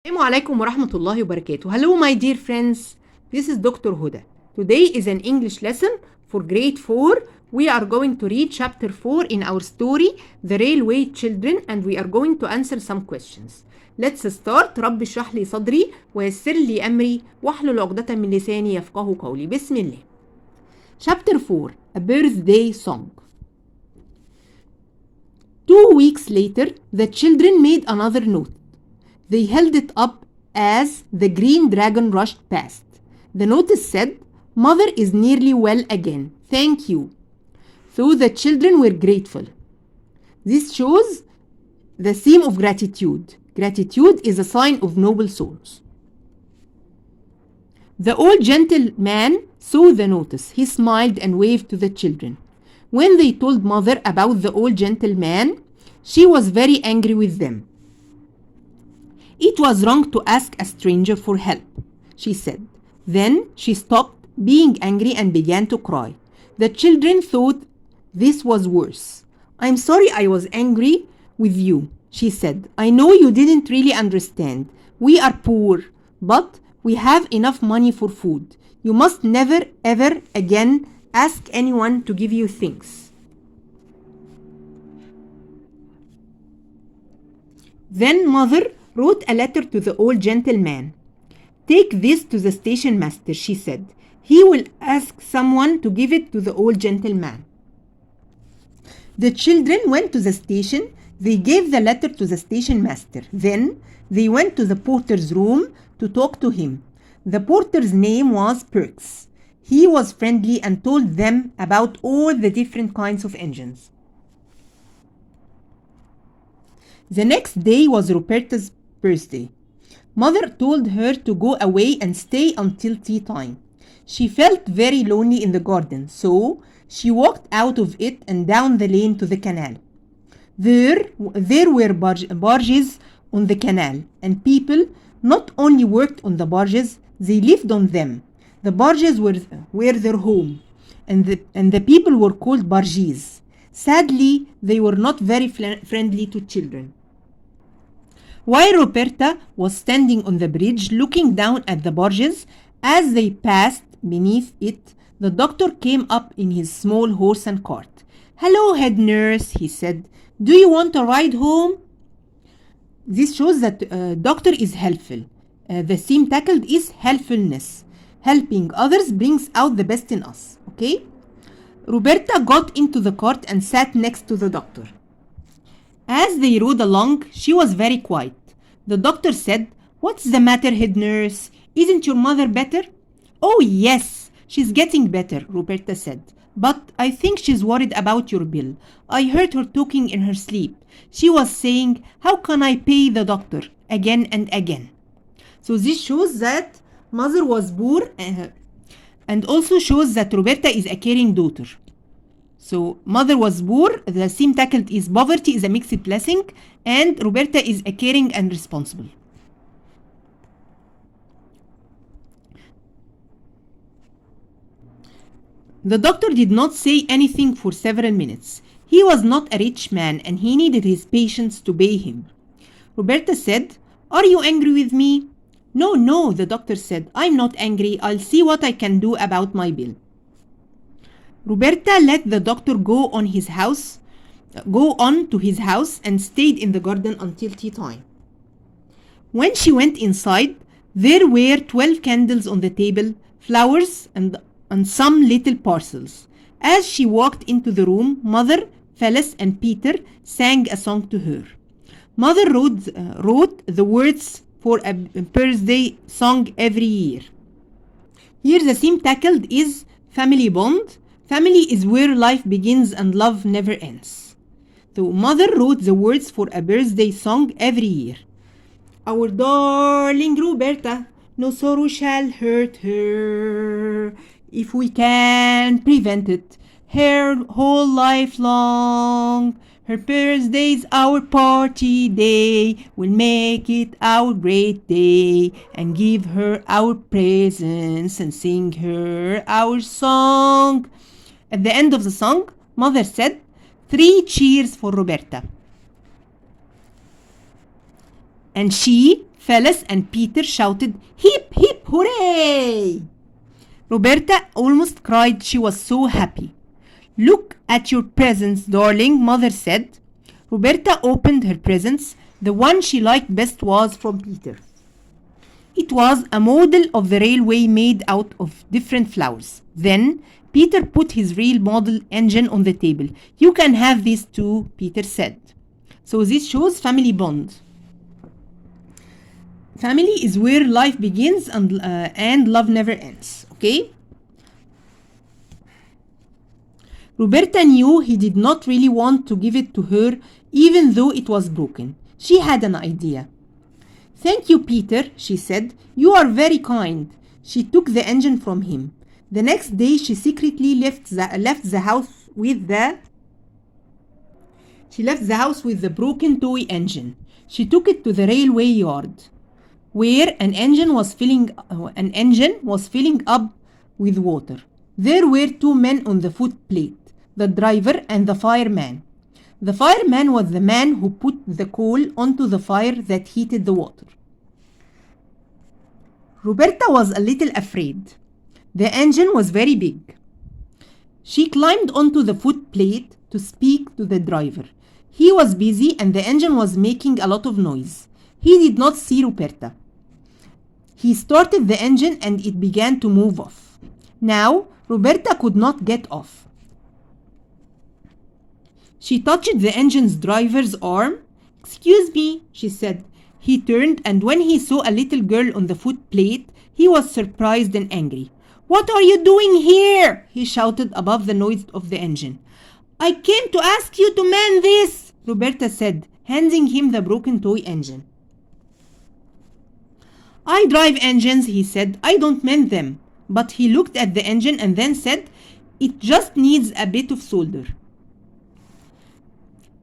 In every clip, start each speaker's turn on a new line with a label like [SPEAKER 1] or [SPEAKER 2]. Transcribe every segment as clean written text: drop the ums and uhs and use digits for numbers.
[SPEAKER 1] Assalamu alaikum wa rahmatullahi wa barakatuh. Hello my dear friends, this is Dr. Huda. Today is an English lesson for grade 4. We are going to read chapter 4 in our story, The Railway Children, and we are going to answer some questions. Let's start. رب اشرح لي صدري ويسر لي أمري واحلل عقدة من لساني يفقهوا قولي. بسم الله. Chapter 4, A Birthday Song. 2 weeks later, the children made another note. They held it up as the green dragon rushed past. The notice said, "Mother is nearly well again. Thank you." So the children were grateful. This shows the theme of gratitude. Gratitude is a sign of noble souls. The old gentleman saw the notice. He smiled and waved to the children. When they told Mother about the old gentleman, she was very angry with them. "It was wrong to ask a stranger for help," she said. Then she stopped being angry and began to cry. The children thought this was worse. "I'm sorry I was angry with you," she said. "I know you didn't really understand. We are poor, but we have enough money for food. You must never ever again ask anyone to give you things." Then Mother wrote a letter to the old gentleman. "Take this to the station master," she said. "He will ask someone to give it to the old gentleman." The children went to the station. They gave the letter to the station master. Then they went to the porter's room to talk to him. The porter's name was Perks. He was friendly and told them about all the different kinds of engines. The next day was Roberta's birthday. Mother told her to go away and stay until tea time. She felt very lonely in the garden, so she walked out of it and down the lane to the canal. There were barges on the canal, and people not only worked on the barges, they lived on them. The barges were their home, and the people were called bargees. Sadly, they were not very friendly to children. While Roberta was standing on the bridge looking down at the barges, as they passed beneath it, the doctor came up in his small horse and cart. "Hello, head nurse," he said. "Do you want a ride home?" This shows that doctor is helpful. The theme tackled is helpfulness. Helping others brings out the best in us. Okay? Roberta got into the cart and sat next to the doctor. As they rode along, she was very quiet. The doctor said, "What's the matter, head nurse? Isn't your mother better?" "Oh, yes, she's getting better," Roberta said. "But I think she's worried about your bill. I heard her talking in her sleep. She was saying, 'How can I pay the doctor?' again and again." So this shows that mother was poor and also shows that Roberta is a caring daughter. So mother was poor, the theme tackled is poverty is a mixed blessing, and Roberta is a caring and responsible. The doctor did not say anything for several minutes. He was not a rich man and he needed his patients to pay him. Roberta said, "Are you angry with me?" No, the doctor said. "I'm not angry. I'll see what I can do about my bill." Roberta let the doctor go on to his house and stayed in the garden until tea time. When she went inside, there were 12 candles on the table, flowers and some little parcels. As she walked into the room, Mother, Phyllis and Peter sang a song to her. Mother wrote the words for a birthday song every year. Here the theme tackled is family bond. Family is where life begins and love never ends. So Mother wrote the words for a birthday song every year. "Our darling Roberta, no sorrow shall hurt her, if we can prevent it, her whole life long. Her birthday's our party day, we'll make it our great day, and give her our presents and sing her our song." At the end of the song, Mother said, 3 cheers for Roberta. And she Phyllis and Peter shouted, "Hip, hip, hooray!" Roberta almost cried. She was so happy. "Look at your presents, darling," Mother said. Roberta opened her presents. The one she liked best was from Peter. It was a model of the railway made out of different flowers. Then Peter put his real model engine on the table. "You can have these too," Peter said. So this shows family bond. Family is where life begins and love never ends. Okay? Roberta knew he did not really want to give it to her, even though it was broken. She had an idea. "Thank you, Peter," she said. "You are very kind." She took the engine from him. The next day, she secretly left the house with the broken toy engine. She took it to the railway yard, where an engine was filling up with water. There were two men on the footplate, the driver and the fireman. The fireman was the man who put the coal onto the fire that heated the water. Roberta was a little afraid. The engine was very big. She climbed onto the footplate to speak to the driver. He was busy and the engine was making a lot of noise. He did not see Roberta. He started the engine and it began to move off. Now, Roberta could not get off. She touched the engine's driver's arm. "Excuse me," she said. He turned, and when he saw a little girl on the footplate, he was surprised and angry. "What are you doing here?" he shouted above the noise of the engine. "I came to ask you to mend this," Roberta said, handing him the broken toy engine. "I drive engines," he said. "I don't mend them." But he looked at the engine and then said, "It just needs a bit of solder."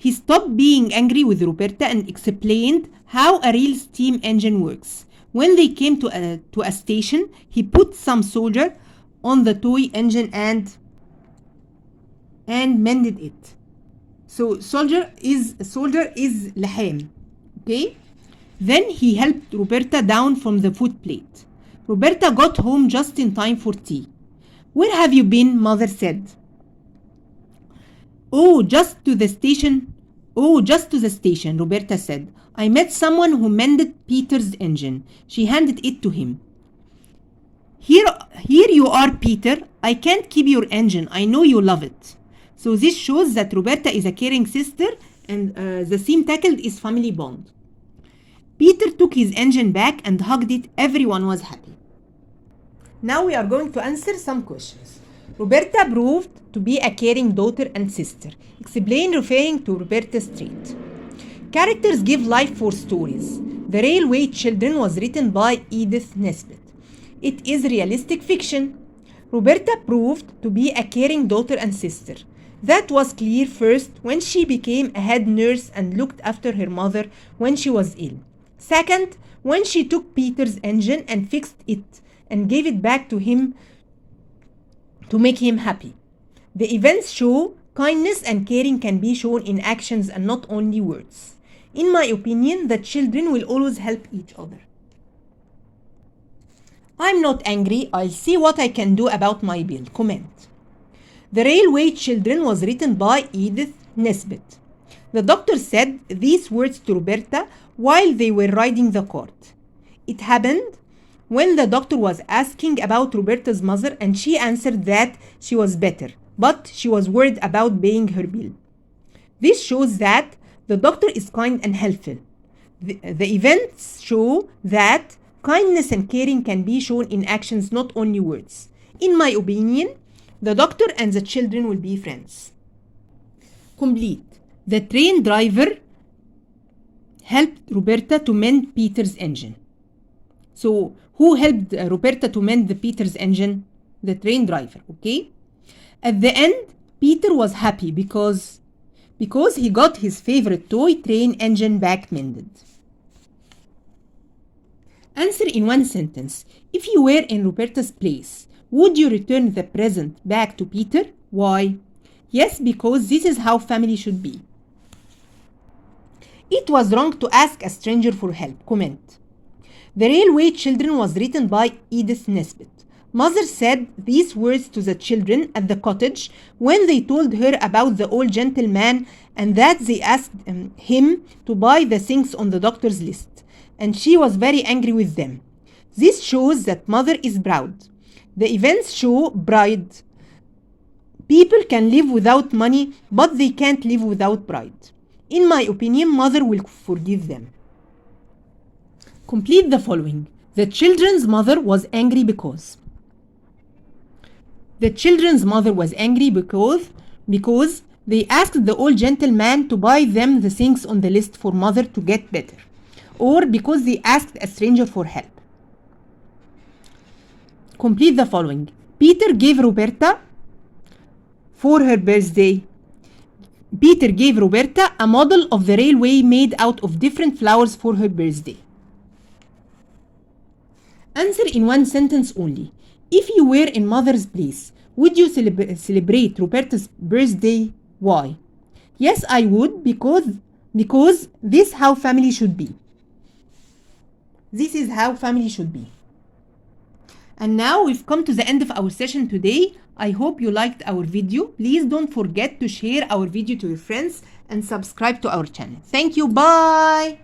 [SPEAKER 1] He stopped being angry with Roberta and explained how a real steam engine works. When they came to a station, he put some solder on the toy engine and mended it. So solder is لحام. Okay? Then he helped Roberta down from the footplate. Roberta got home just in time for tea. "Where have you been?" Mother said. Just to the station, Roberta said. "I met someone who mended Peter's engine." She handed it to him. Here you are, Peter. I can't keep your engine. I know you love it." So this shows that Roberta is a caring sister and the theme tackled is family bond. Peter took his engine back and hugged it. Everyone was happy. Now we are going to answer some questions. Roberta proved to be a caring daughter and sister. Explain referring to Roberta's trait. Characters give life for stories. The Railway Children was written by Edith Nesbit. It is realistic fiction. Roberta proved to be a caring daughter and sister. That was clear first when she became a head nurse and looked after her mother when she was ill. Second, when she took Peter's engine and fixed it and gave it back to him to make him happy. The events show kindness and caring can be shown in actions and not only words. In my opinion, the children will always help each other. I'm not angry. I'll see what I can do about my bill. Comment. The Railway Children was written by Edith Nesbit. The doctor said these words to Roberta while they were riding the cart. It happened when the doctor was asking about Roberta's mother and she answered that she was better, but she was worried about paying her bill. This shows that the doctor is kind and helpful. The events show that kindness and caring can be shown in actions, not only words. In my opinion, the doctor and the children will be friends. Complete. The train driver helped Roberta to mend Peter's engine. So, who helped Roberta to mend Peter's engine? The train driver, okay? At the end, Peter was happy because he got his favorite toy train engine back mended. Answer in one sentence. If you were in Roberta's place, would you return the present back to Peter? Why? Yes, because this is how family should be. It was wrong to ask a stranger for help. Comment. The Railway Children was written by Edith Nesbit. Mother said these words to the children at the cottage when they told her about the old gentleman and that they asked him to buy the things on the doctor's list. And she was very angry with them. This shows that mother is proud. The events show pride. People can live without money, but they can't live without pride. In my opinion, mother will forgive them. Complete the following. The children's mother was angry because. The children's mother was angry because they asked the old gentleman to buy them the things on the list for mother to get better, or because they asked a stranger for help. Complete the following. Peter gave Roberta for her birthday. Peter gave Roberta a model of the railway made out of different flowers for her birthday. Answer in one sentence only. If you were in mother's place, would you celebrate Roberta's birthday? Why? Yes, I would, because this is how family should be. This is how family should be. And now we've come to the end of our session today. I hope you liked our video. Please don't forget to share our video to your friends and subscribe to our channel. Thank you. Bye.